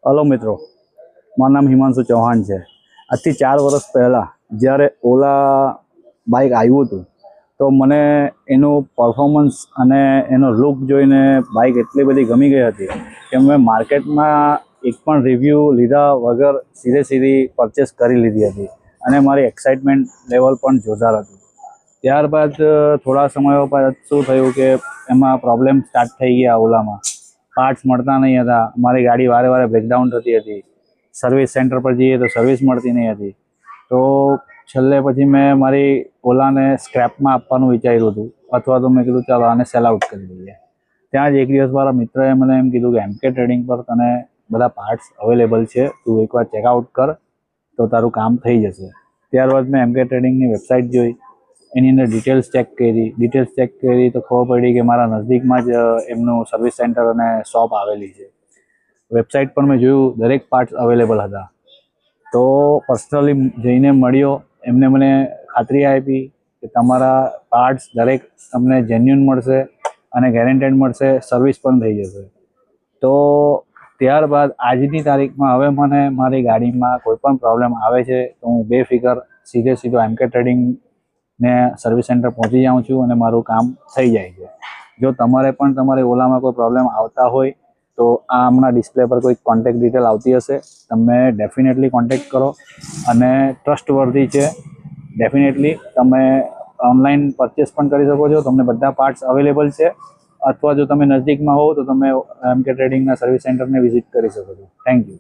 Hello મિત્રો, મારું નામ હિમાંશુ ચૌહાણ છે. આજથી 4 વર્ષ પહેલાં જ્યારે ઓલા બાઇક આવ્યું હતું તો મને એનું પરફોર્મન્સ અને એનો લુક જોઈને બાઇક એટલી બધી ગમી ગઈ હતી કે મેં માર્કેટમાં એક પણ રિવ્યૂ લીધા વગર સીધી પરચેસ કરી લીધી હતી અને મારી એક્સાઇટમેન્ટ લેવલ પણ જોરદાર હતું. ત્યારબાદ થોડા સમય બાદ શું થયું કે એમાં પ્રોબ્લેમ સ્ટાર્ટ થઈ ગયા. ઓલામાં પાર્ટ્સ મળતા નહીં હતા. મારી ગાડી વારે બ્રેકડાઉન થતી હતી. સર્વિસ સેન્ટર પર જઈએ તો સર્વિસ મળતી નહીં હતી. તો છેલ્લે પછી મેં મારી ઓલાને સ્ક્રેપમાં આપવાનું વિચાર્યું હતું, અથવા તો મેં કીધું ચાલો આને સેલ આઉટ કરી દઈએ. ત્યાં જ એક દિવસ મારા મિત્રએ મને એમ કીધું કે MK ટ્રેડિંગ પર તને બધા પાર્ટ્સ અવેલેબલ છે, તું એકવાર ચેકઆઉટ કર તો તારું કામ થઈ જશે. ત્યારબાદ મેં MK ટ્રેડિંગની વેબસાઇટ જોઈ, એની અંદર ડિટેલ્સ ચેક કરી તો ખબર પડી કે મારા નજદીકમાં જ એમનું સર્વિસ સેન્ટર અને શોપ આવેલી છે. વેબસાઇટ પર મેં જોયું, દરેક પાર્ટ્સ અવેલેબલ હતા. તો પર્સનલી જઈને મળ્યો, એમને મને ખાતરી આપી કે તમારા પાર્ટ્સ દરેક તમને જેન્યુન મળશે અને ગેરંટેડ મળશે, સર્વિસ પણ થઈ જશે. તો ત્યારબાદ આજની તારીખમાં હવે મને મારી ગાડીમાં કોઈ પણ પ્રોબ્લેમ આવે છે તો હું બેફિકર સીધો MK ટ્રેડિંગને સર્વિસ સેન્ટર પહોંચી જાઉં છું અને મારું કામ થઈ જાય છે. જો તમારે પણ તમારી ઓલામાં કોઈ પ્રોબ્લેમ આવતા હોય તો આ હમણાં ડિસ્પ્લે પર કોઈ કોન્ટેક્ટ ડિટેલ આવતી હશે, તમે ડેફિનેટલી કોન્ટેક્ટ કરો અને ટ્રસ્ટવર્ધી છે. ડેફિનેટલી તમે ઓનલાઈન પરચેસ પણ કરી શકો છો, તમને બધા પાર્ટ્સ અવેલેબલ છે. અથવા જો તમે નજદીકમાં હો તો તમે MK ટ્રેડિંગના સર્વિસ સેન્ટરને વિઝિટ કરી શકો છો. Thank you.